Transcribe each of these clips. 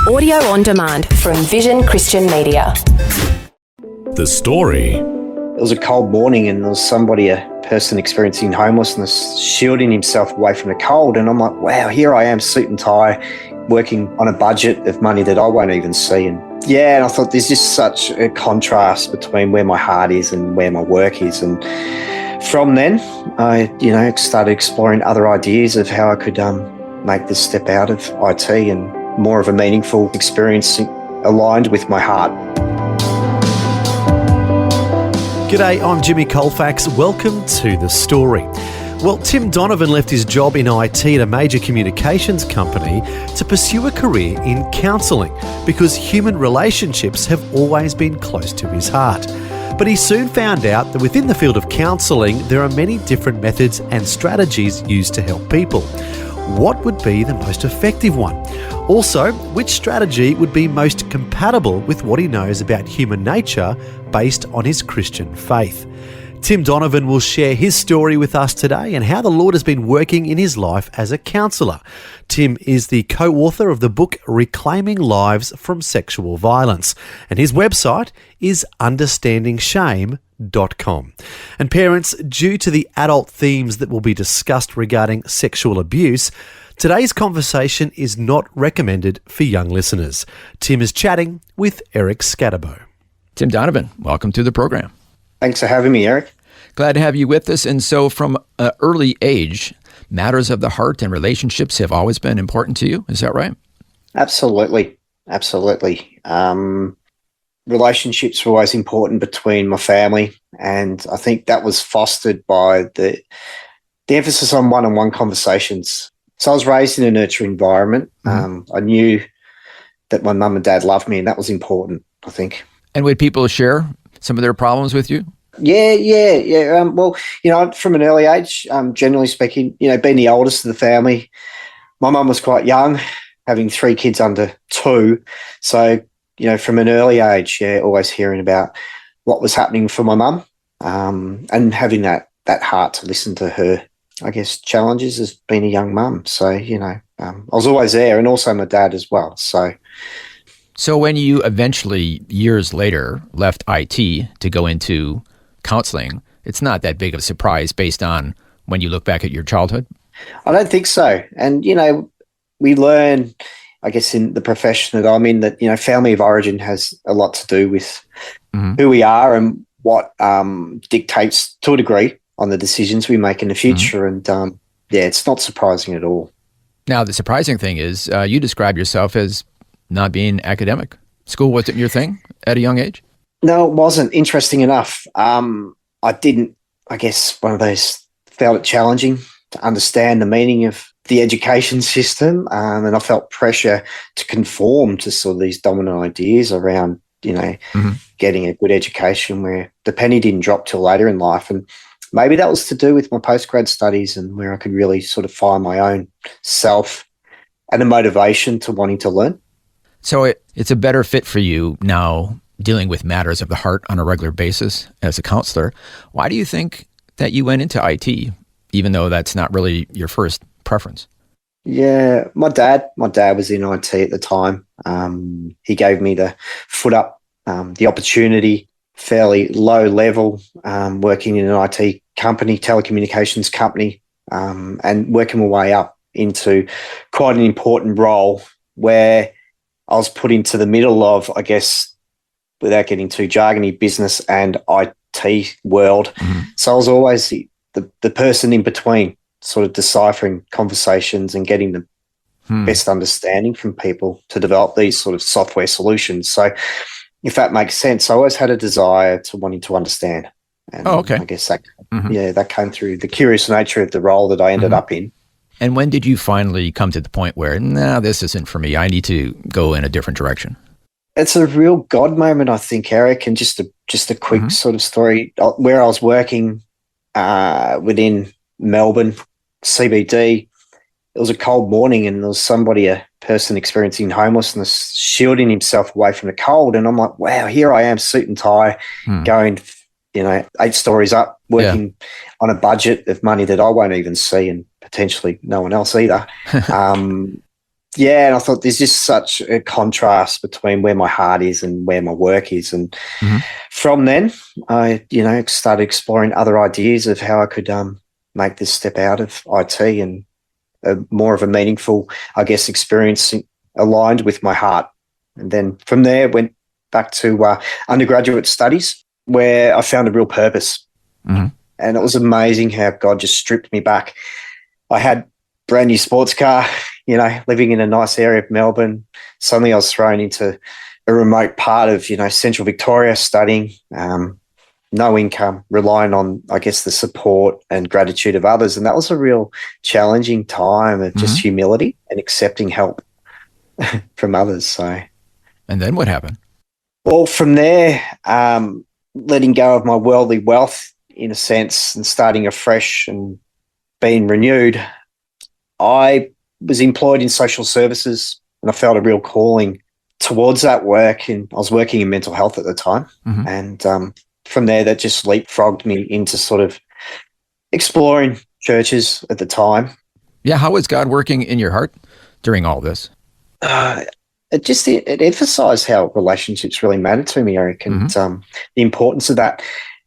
Audio on demand from Vision Christian Media. The story. It was a cold morning and there was a person experiencing homelessness, shielding himself away from the cold. And I'm like, wow, here I am, suit and tie, working on a budget of money that I won't even see. And I thought there's just such a contrast between where my heart is and where my work is. And from then, I, started exploring other ideas of how I could make this step out of IT and more of a meaningful experience aligned with my heart. G'day, I'm Jimmy Colefax. Welcome to The Story. Well, Tim Donovan left his job in IT at a major communications company to pursue a career in counselling because human relationships have always been close to his heart. But he soon found out that within the field of counselling, there are many different methods and strategies used to help people. What would be the most effective one? Also, which strategy would be most compatible with what he knows about human nature based on his Christian faith? Tim Donovan will share his story with us today and how the Lord has been working in his life as a counsellor. Tim is the co-author of the book Reclaiming Lives from Sexual Violence, and his website is understandingshame.com. And parents, due to the adult themes that will be discussed regarding sexual abuse, today's conversation is not recommended for young listeners. Tim is chatting with Eric Scatterbo. Tim Donovan, welcome to the program. Thanks for having me, Eric. Glad to have you with us. And so from an early age, matters of the heart and relationships have always been important to you. Is that right? Absolutely. Relationships were always important between my family. And I think that was fostered by the emphasis on one-on-one conversations. So I was raised in a nurturing environment. I knew that my mum and dad loved me, and that was important, I think. And would people share some of their problems with you? Yeah. Well, from an early age, generally speaking, being the oldest of the family, my mum was quite young, having 3 kids under 2. So, from an early age, always hearing about what was happening for my mum, and having that heart to listen to her, I guess, challenges as being a young mum. So, I was always there, and also my dad as well. So when you eventually, years later, left IT to go into counseling, it's not that big of a surprise based on when you look back at your childhood? I don't think so. And, we learn, I guess, in the profession that I'm in that, family of origin has a lot to do with who we are and what dictates, to a degree, on the decisions we make in the future. And, it's not surprising at all. Now, the surprising thing is you describe yourself as not being academic. School wasn't your thing at a young age? No, it wasn't. Interesting enough. I didn't, I guess, one of those felt it challenging to understand the meaning of the education system. And I felt pressure to conform to sort of these dominant ideas around, getting a good education where the penny didn't drop till later in life. And maybe that was to do with my postgrad studies and where I could really sort of find my own self and a motivation to wanting to learn. So it's a better fit for you now dealing with matters of the heart on a regular basis as a counselor. Why do you think that you went into IT, even though that's not really your first preference? Yeah, my dad was in IT at the time. He gave me the foot up, the opportunity, fairly low level, working in an IT company, telecommunications company, and working my way up into quite an important role where I was put into the middle of, I guess, without getting too jargony, business and IT world. So I was always the person in between, sort of deciphering conversations and getting the best understanding from people to develop these sort of software solutions. So if that makes sense, I always had a desire to wanting to understand. And okay. I guess that came through the curious nature of the role that I ended up in. And when did you finally come to the point where, this isn't for me, I need to go in a different direction? It's a real God moment, I think, Eric, and just a quick sort of story. Where I was working within Melbourne, CBD, it was a cold morning and there was a person experiencing homelessness, shielding himself away from the cold. And I'm like, wow, here I am, suit and tie, going, 8 stories up, working on a budget of money that I won't even see and potentially no one else either. Yeah, and I thought there's just such a contrast between where my heart is and where my work is. And from then, I, started exploring other ideas of how I could make this step out of IT and more of a meaningful, I guess, experience aligned with my heart. And then from there, went back to undergraduate studies where I found a real purpose. And it was amazing how God just stripped me back. I had a brand new sports car, living in a nice area of Melbourne. Suddenly I was thrown into a remote part of, central Victoria studying, no income, relying on, I guess, the support and gratitude of others. And that was a real challenging time of just humility and accepting help from others. So, And then what happened? Well, from there, letting go of my worldly wealth in a sense and starting afresh and being renewed, I was employed in social services and I felt a real calling towards that work. And I was working in mental health at the time. And from there, that just leapfrogged me into sort of exploring churches at the time. Yeah, how was God working in your heart during all this? It emphasised how relationships really mattered to me, Eric, and the importance of that.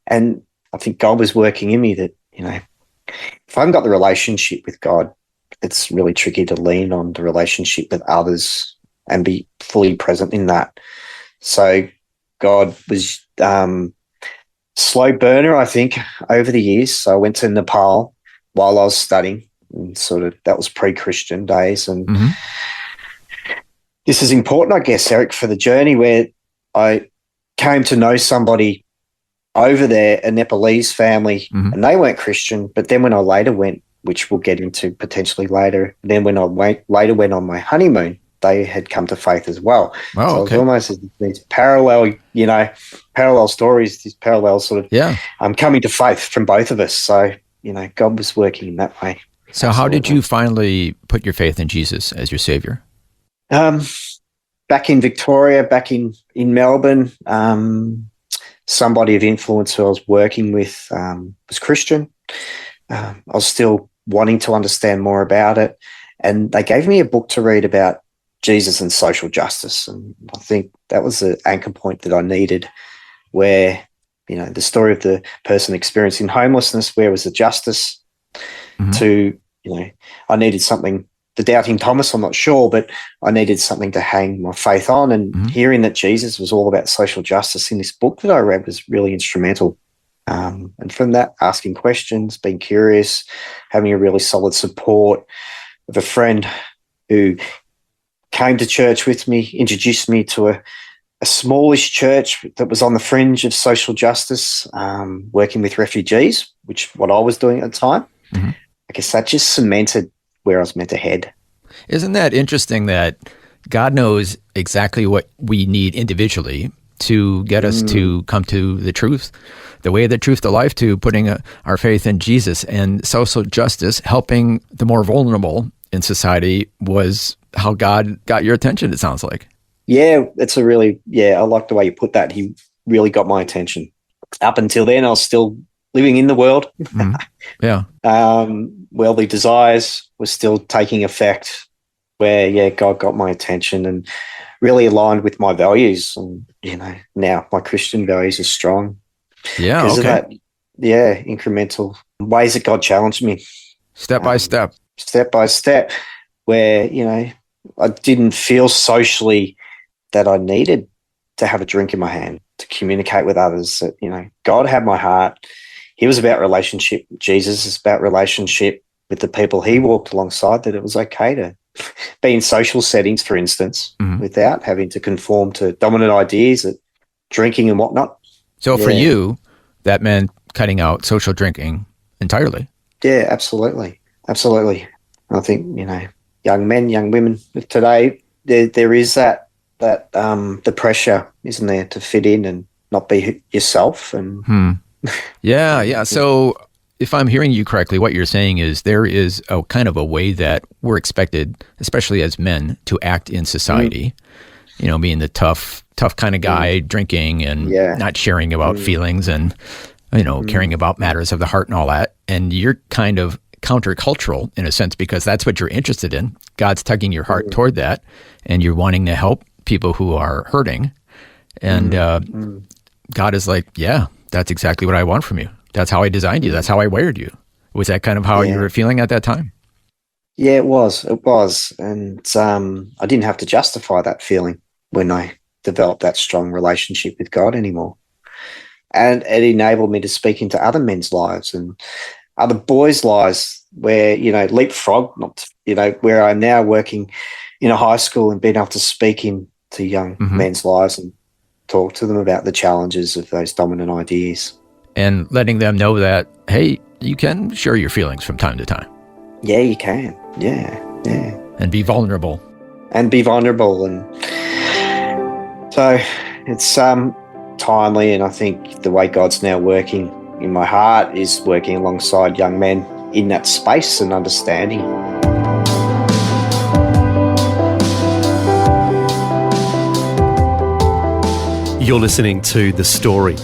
And I think God was working in me that, if I haven't got the relationship with God, it's really tricky to lean on the relationship with others and be fully present in that. So God was slow burner, I think, over the years. So I went to Nepal while I was studying, and sort of that was pre-Christian days. And this is important, I guess, Eric, for the journey where I came to know somebody over there, a Nepalese family, and they weren't Christian. But then when I later went, which we'll get into potentially later, then when I later went on my honeymoon, they had come to faith as well. Oh, so okay. it was almost these parallel, parallel stories, these parallel sort of coming to faith from both of us. So, God was working in that way. So how did you finally put your faith in Jesus as your Savior? Back in Victoria, back in Melbourne, somebody of influence who I was working with was Christian. I was still wanting to understand more about it. And they gave me a book to read about Jesus and social justice. And I think that was the anchor point that I needed, where, the story of the person experiencing homelessness, where was the justice to, I needed something. The doubting Thomas, I'm not sure, but I needed something to hang my faith on. And hearing that Jesus was all about social justice in this book that I read was really instrumental. And from that, asking questions, being curious, having a really solid support of a friend who came to church with me, introduced me to a smallish church that was on the fringe of social justice, working with refugees, which what I was doing at the time. I guess that just cemented where I was meant to head. Isn't that interesting that God knows exactly what we need individually to get us to come to the truth, the way, the truth, the life, to putting our faith in Jesus. And social justice, helping the more vulnerable in society, was how God got your attention, it sounds like. Yeah, I like the way you put that. He really got my attention. Up until then, I was still living in the world. Yeah. Worldly desires were still taking effect, where, God got my attention and really aligned with my values. And, now my Christian values are strong. Yeah, because okay. of that, incremental ways that God challenged me. Step by step. Step by step, where, I didn't feel socially that I needed to have a drink in my hand to communicate with others. That, God had my heart. He was about relationship. Jesus is about relationship with the people he walked alongside, that it was okay to be in social settings, for instance, without having to conform to dominant ideas of drinking and whatnot. So for you, that meant cutting out social drinking entirely. Yeah, absolutely. Absolutely. I think, young men, young women of today, there is that the pressure, isn't there, to fit in and not be yourself. And Yeah. So if I'm hearing you correctly, what you're saying is there is a kind of a way that we're expected, especially as men, to act in society. Being the tough kind of guy, drinking and not sharing about feelings and, caring about matters of the heart and all that. And you're kind of countercultural in a sense, because that's what you're interested in. God's tugging your heart toward that, and you're wanting to help people who are hurting. And God is like, yeah, that's exactly what I want from you. That's how I designed you. That's how I wired you. Was that kind of how you were feeling at that time? Yeah, it was. It was. And I didn't have to justify that feeling when I developed that strong relationship with God anymore. And it enabled me to speak into other men's lives and other boys' lives where, leapfrog, where I'm now working in a high school and being able to speak into young men's lives and talk to them about the challenges of those dominant ideas. And letting them know that, hey, you can share your feelings from time to time. Yeah, you can. Yeah. And be vulnerable. And so it's timely, and I think the way God's now working in my heart is working alongside young men in that space and understanding. You're listening to The Story.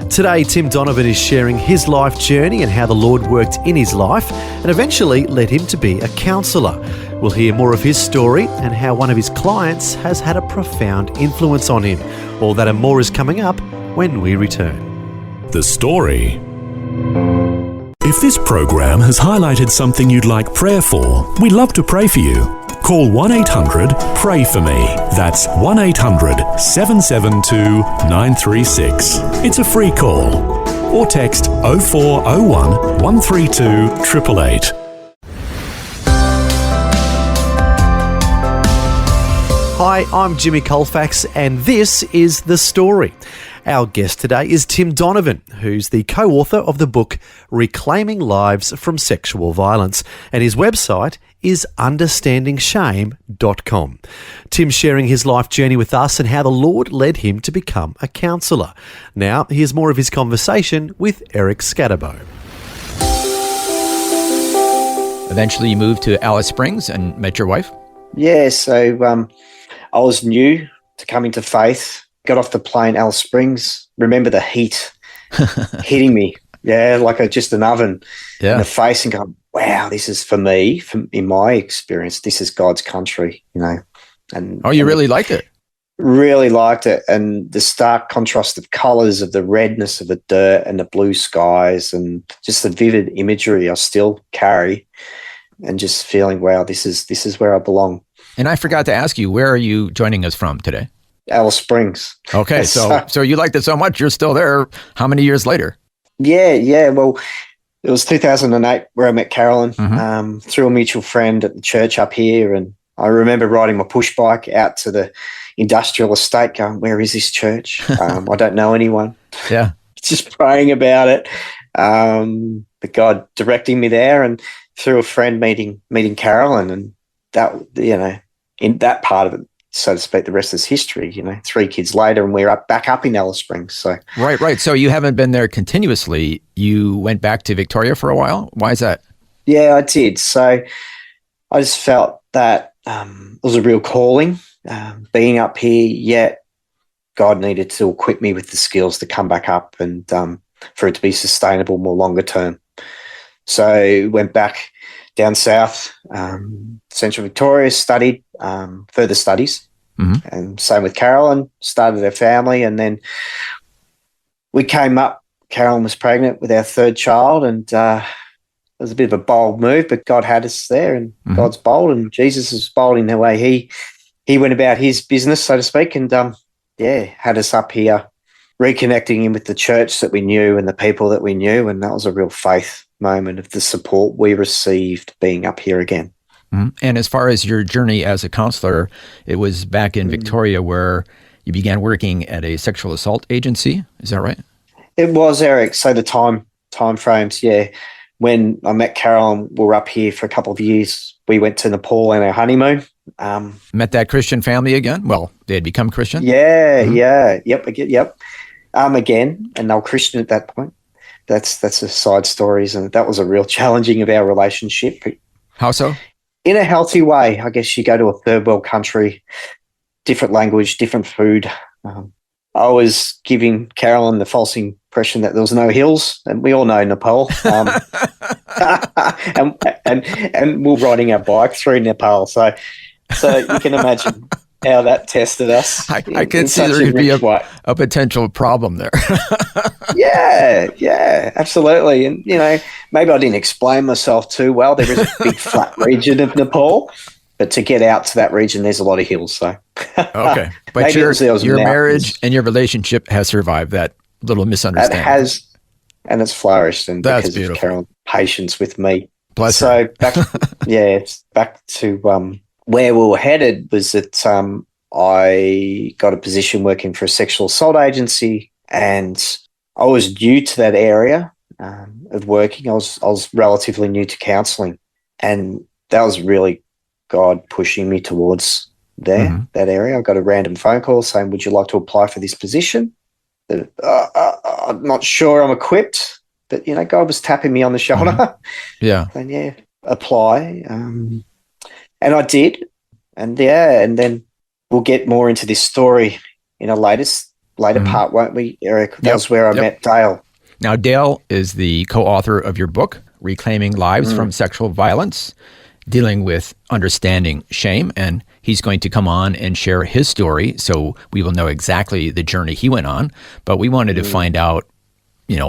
Today, Tim Donovan is sharing his life journey and how the Lord worked in his life and eventually led him to be a counsellor. We'll hear more of his story and how one of his clients has had a profound influence on him. All that and more is coming up when we return. The Story. If this program has highlighted something you'd like prayer for, we'd love to pray for you. Call 1-800-PRAY-FOR-ME. That's 1-800-772-936. It's a free call. Or text 0401 132 888. Hi, I'm Jimmy Colefax, and this is The Story. Our guest today is Tim Donovan, who's the co-author of the book Reclaiming Lives from Sexual Violence, and his website is understandingshame.com. Tim's sharing his life journey with us and how the Lord led him to become a counsellor. Now, here's more of his conversation with Eric Scatterbo. Eventually you moved to Alice Springs and met your wife? Yeah, so I was new to coming to faith. Got off the plane, Alice Springs. Remember the heat hitting me. Yeah, like just an oven in the face, and going, wow, this is for me, in my experience, this is God's country, And you really liked it? Really liked it. And the stark contrast of colours, of the redness of the dirt and the blue skies, and just the vivid imagery I still carry, and just feeling, wow, this is where I belong. And I forgot to ask you, where are you joining us from today? Alice Springs. Okay, so you liked it so much, you're still there. How many years later? Yeah. Well, it was 2008 where I met Carolyn through a mutual friend at the church up here. And I remember riding my push bike out to the industrial estate going, where is this church? I don't know anyone. Yeah. Just praying about it. But God directing me there, and through a friend meeting Carolyn, and that, in that part of it, so to speak, the rest is history. 3 kids later, and we're back up in Alice Springs. So right. So you haven't been there continuously. You went back to Victoria for a while. Why is that? Yeah, I did. So I just felt that it was a real calling being up here. Yet God needed to equip me with the skills to come back up and for it to be sustainable more longer term. So went back down south, Central Victoria, studied further studies, and same with Carolyn, started a family, and then we came up. Carolyn was pregnant with our 3rd child, and it was a bit of a bold move, but God had us there, and God's bold, and Jesus is bold in the way he went about his business, so to speak, and had us up here, reconnecting in with the church that we knew and the people that we knew, and that was a real faith moment of the support we received being up here again. And as far as your journey as a counselor, it was back in Victoria where you began working at a sexual assault agency. Is that right? It was, Eric. So the time frames, yeah. When I met Carolyn, we were up here for a couple of years. We went to Nepal on our honeymoon. Met that Christian family again? Well, they had become Christian? Yeah. Yep. Again, and they were Christian at that point. That's a side stories, and that was a real challenging of our relationship. How so? In a healthy way. I guess you go to a third world country, different language, different food. I was giving Carolyn the false impression that there was no hills, and we all know Nepal. And we're riding our bike through Nepal, so you can imagine how that tested us. I can see there could be a potential problem there. Yeah, absolutely. And, maybe I didn't explain myself too well. There is a big flat region of Nepal, but to get out to that region, there's a lot of hills. So okay, but your marriage and your relationship has survived that little misunderstanding. It has, and it's flourished, and that's because beautiful. of Carol's patience with me. Bless her. Back to where we were headed was that I got a position working for a sexual assault agency, and I was new to that area of working. I was relatively new to counselling, and that was really God pushing me towards that area. I got a random phone call saying, "Would you like to apply for this position?" I'm not sure I'm equipped, but God was tapping me on the shoulder. Yeah, and apply, and I did, and then we'll get more into this story in a later part, won't we, Eric? That's where I met Dale. Now, Dale is the co-author of your book, Reclaiming Lives from Sexual Violence, dealing with understanding shame, and he's going to come on and share his story, so we will know exactly the journey he went on. But we wanted to find out,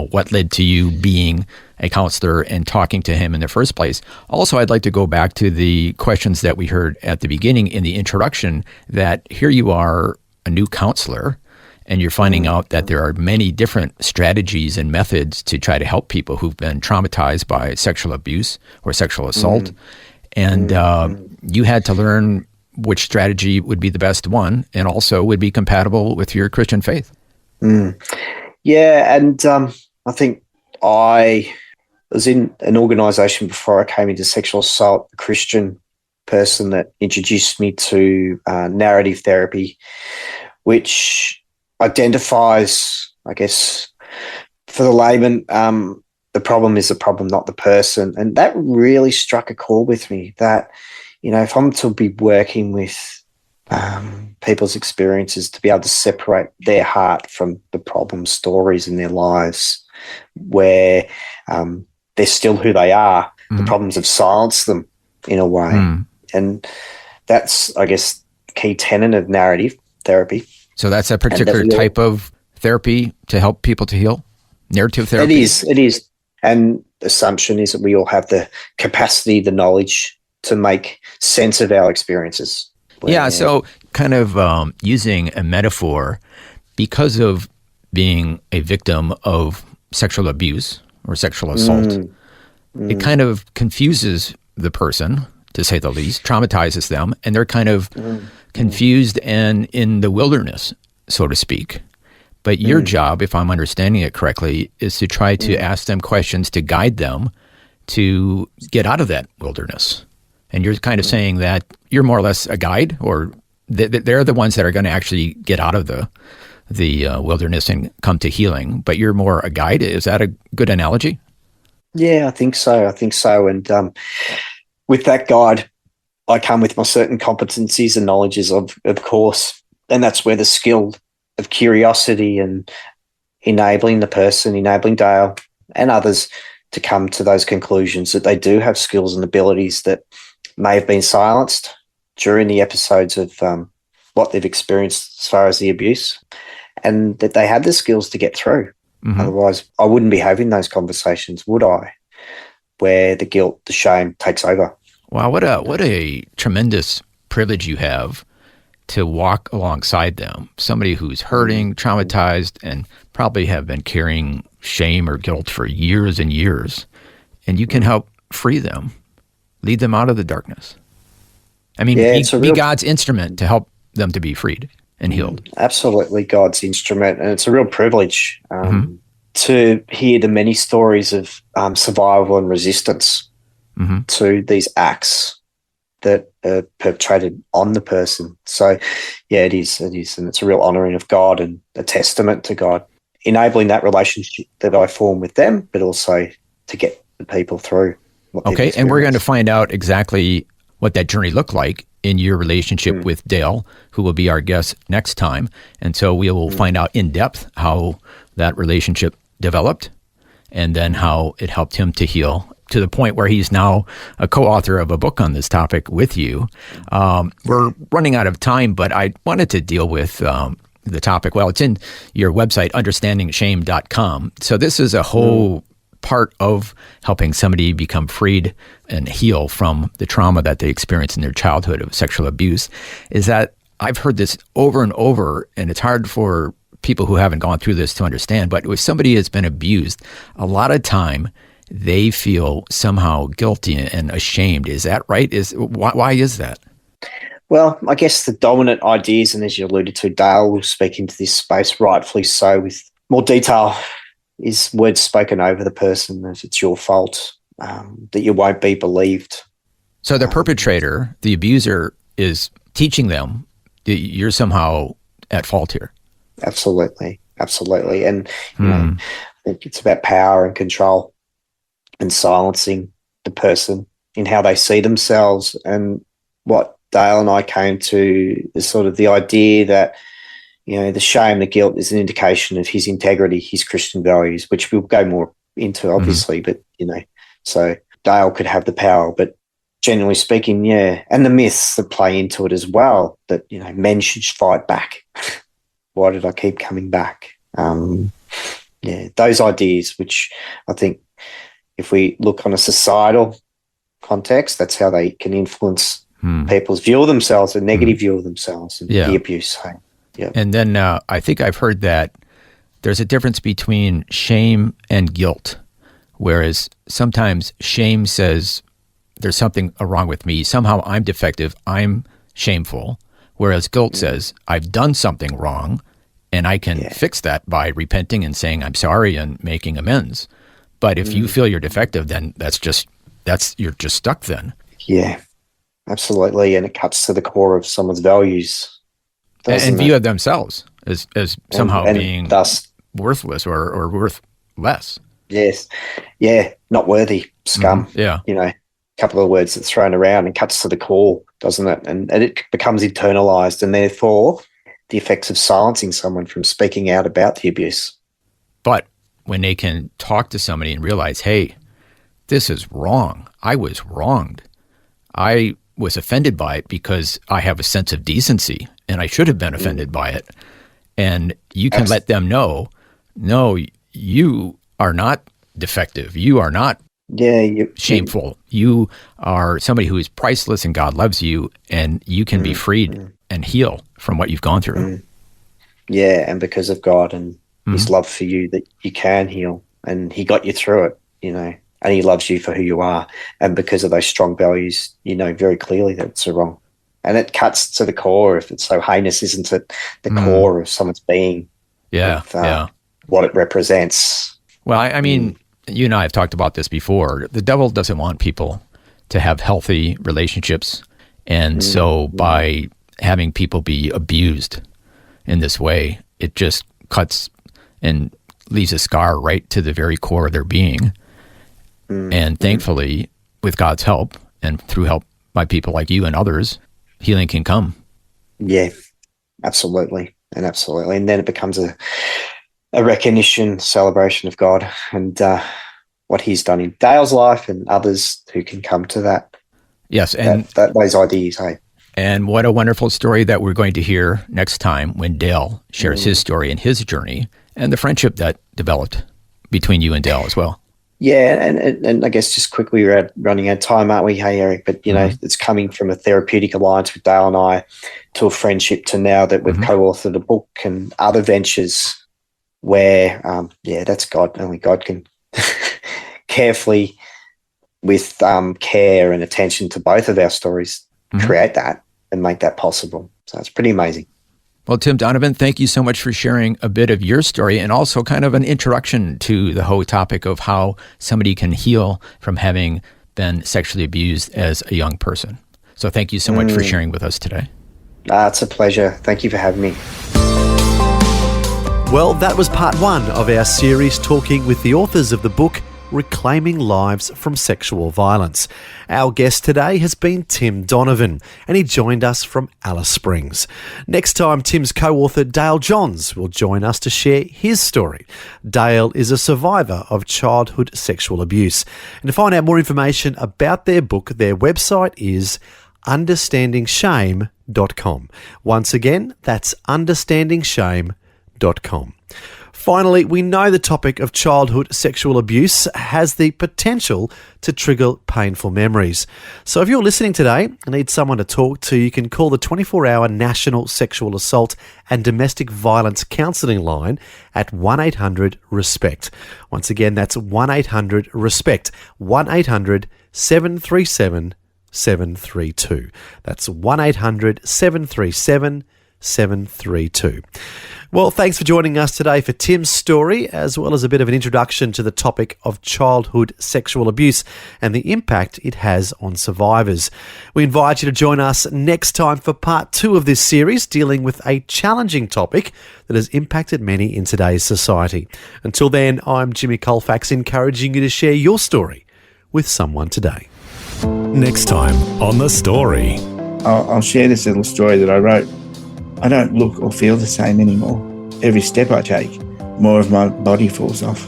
what led to you being a counselor and talking to him in the first place. Also, I'd like to go back to the questions that we heard at the beginning in the introduction, that here you are, a new counselor, and you're finding out that there are many different strategies and methods to try to help people who've been traumatized by sexual abuse or sexual assault. And you had to learn which strategy would be the best one and also would be compatible with your Christian faith. Yeah, and I think I was in an organisation before I came into sexual assault, a Christian person that introduced me to narrative therapy, which identifies, I guess, for the layman, the problem is the problem, not the person. And that really struck a chord with me, that, if I'm to be working with people's experiences, to be able to separate their heart from the problem stories in their lives where they're still who they are, the problems have silenced them in a way. And that's, I guess, the key tenet of narrative therapy. So that's a particular type of therapy to help people to heal? Narrative therapy? It is. And the assumption is that we all have the capacity, the knowledge to make sense of our experiences. Yeah, so kind of using a metaphor, because of being a victim of sexual abuse or sexual assault, it kind of confuses the person, to say the least, traumatizes them, and they're kind of confused and in the wilderness, so to speak. But your job, if I'm understanding it correctly, is to try to ask them questions to guide them to get out of that wilderness. And you're kind of saying that you're more or less a guide, or they're the ones that are going to actually get out of the wilderness and come to healing, but you're more a guide. Is that a good analogy? Yeah, I think so. And with that guide, I come with my certain competencies and knowledges, of course, and that's where the skill of curiosity and enabling the person, enabling Dale and others to come to those conclusions that they do have skills and abilities that may have been silenced during the episodes of what they've experienced as far as the abuse, and that they have the skills to get through. Otherwise, I wouldn't be having those conversations, would I? Where the guilt, the shame takes over. Wow, what a tremendous privilege you have to walk alongside them, somebody who's hurting, traumatized, and probably have been carrying shame or guilt for years and years, and you can help free them, lead them out of the darkness. I mean, be God's instrument to help them to be freed and healed. Absolutely God's instrument, and it's a real privilege to hear the many stories of survival and resistance to these acts that are perpetrated on the person. So, yeah, it is, and it's a real honouring of God and a testament to God, enabling that relationship that I form with them, but also to get the people through what they've Okay, experienced. and we're going to find out exactly what that journey looked like in your relationship with Dale, who will be our guest next time. And so we will find out in depth how that relationship developed and then how it helped him to heal to the point where he's now a co-author of a book on this topic with you. We're running out of time, but I wanted to deal with the topic. Well, it's in your website, understandingshame.com. So this is a whole part of helping somebody become freed and heal from the trauma that they experienced in their childhood of sexual abuse, is that I've heard this over and over, and it's hard for people who haven't gone through this to understand, but if somebody has been abused, a lot of time they feel somehow guilty and ashamed. Is that right? Why is that? Well, I guess the dominant ideas, and as you alluded to, Dale will speak into this space, rightfully so, with more detail, is words spoken over the person as it's your fault, that you won't be believed. So the perpetrator, the abuser, is teaching them that you're somehow at fault here. Absolutely. And you know, I think it's about power and control and silencing the person in how they see themselves. And what Dale and I came to is sort of the idea that, you know, the shame, the guilt is an indication of his integrity, his Christian values, which we'll go more into, obviously. But, you know, so Dale could have the power, but generally speaking, yeah. And the myths that play into it as well, that, you know, men should fight back. Why did I keep coming back? Those ideas, which I think if we look on a societal context, that's how they can influence people's view of themselves, a negative view of themselves, and the abuse. Yeah. And then I think I've heard that there's a difference between shame and guilt, whereas sometimes shame says there's something wrong with me. Somehow I'm defective. I'm shameful. Whereas guilt says I've done something wrong and I can fix that by repenting and saying I'm sorry and making amends. But if you feel you're defective, then you're just stuck then. Yeah, absolutely. And it cuts to the core of someone's values. And view of themselves as somehow being thus worthless or worth less. Yes. Yeah, not worthy, scum. Yeah. You know, a couple of words that's thrown around and cuts to the core, doesn't it? And it becomes internalized, and therefore the effects of silencing someone from speaking out about the abuse. But when they can talk to somebody and realize, hey, this is wrong. I was wronged. I was offended by it because I have a sense of decency and I should have been offended by it. And you can let them know, no, you are not defective. You are not shameful. You are somebody who is priceless and God loves you, and you can be freed and heal from what you've gone through. Yeah, and because of God and his love for you, that you can heal, and he got you through it, you know, and he loves you for who you are. And because of those strong values, you know very clearly that it's wrong. And it cuts to the core. If it's so heinous, isn't it? The core of someone's being. What it represents. Well, I mean, you and I have talked about this before. The devil doesn't want people to have healthy relationships. And so by having people be abused in this way, it just cuts and leaves a scar right to the very core of their being. And thankfully, with God's help and through help by people like you and others, healing can come. Yeah, absolutely. And then it becomes a recognition, celebration of God and what he's done in Dale's life and others who can come to that. Yes. And those ideas, hey. And what a wonderful story that we're going to hear next time when Dale shares his story and his journey and the friendship that developed between you and Dale as well. Yeah, and I guess just quickly, we're running out of time, aren't we? Hey, Eric, but, you know, it's coming from a therapeutic alliance with Dale and I to a friendship to now that we've co-authored a book and other ventures where, that's God. Only God can carefully, with care and attention to both of our stories, create that and make that possible. So it's pretty amazing. Well, Tim Donovan, thank you so much for sharing a bit of your story and also kind of an introduction to the whole topic of how somebody can heal from having been sexually abused as a young person. So thank you so much for sharing with us today. It's a pleasure. Thank you for having me. Well, that was part one of our series talking with the authors of the book, Reclaiming Lives from Sexual Violence. Our guest today has been Tim Donovan, and he joined us from Alice Springs. Next time, Tim's co-author Dale Johns will join us to share his story. Dale is a survivor of childhood sexual abuse. And to find out more information about their book, their website is understandingshame.com. Once again, that's understandingshame.com. Finally, we know the topic of childhood sexual abuse has the potential to trigger painful memories. So if you're listening today and need someone to talk to, you can call the 24-hour National Sexual Assault and Domestic Violence Counselling line at 1-800-RESPECT. Once again, that's 1-800-RESPECT, 1-800-737-732. That's 1-800-737-732. Well, thanks for joining us today for Tim's story, as well as a bit of an introduction to the topic of childhood sexual abuse and the impact it has on survivors. We invite you to join us next time for part 2 of this series, dealing with a challenging topic that has impacted many in today's society. Until then, I'm Jimmy Colefax, encouraging you to share your story with someone today. Next time on The Story. I'll share this little story that I wrote. I don't look or feel the same anymore. Every step I take, more of my body falls off.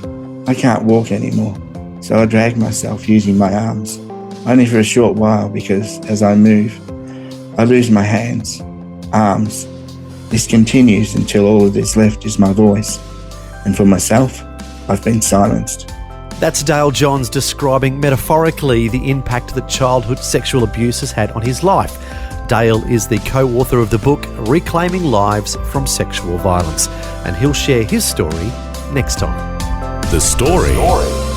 I can't walk anymore, so I drag myself using my arms, only for a short while because as I move, I lose my hands, arms. This continues until all that's left is my voice, and for myself, I've been silenced. That's Dale Johns describing metaphorically the impact that childhood sexual abuse has had on his life. Dale is the co-author of the book Reclaiming Lives from Sexual Violence, and he'll share his story next time. The Story.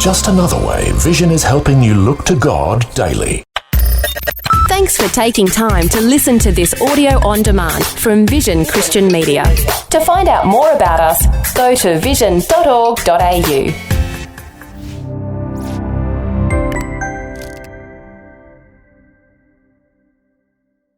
Just another way Vision is helping you look to God daily. Thanks for taking time to listen to this audio on demand from Vision Christian Media. To find out more about us, go to vision.org.au.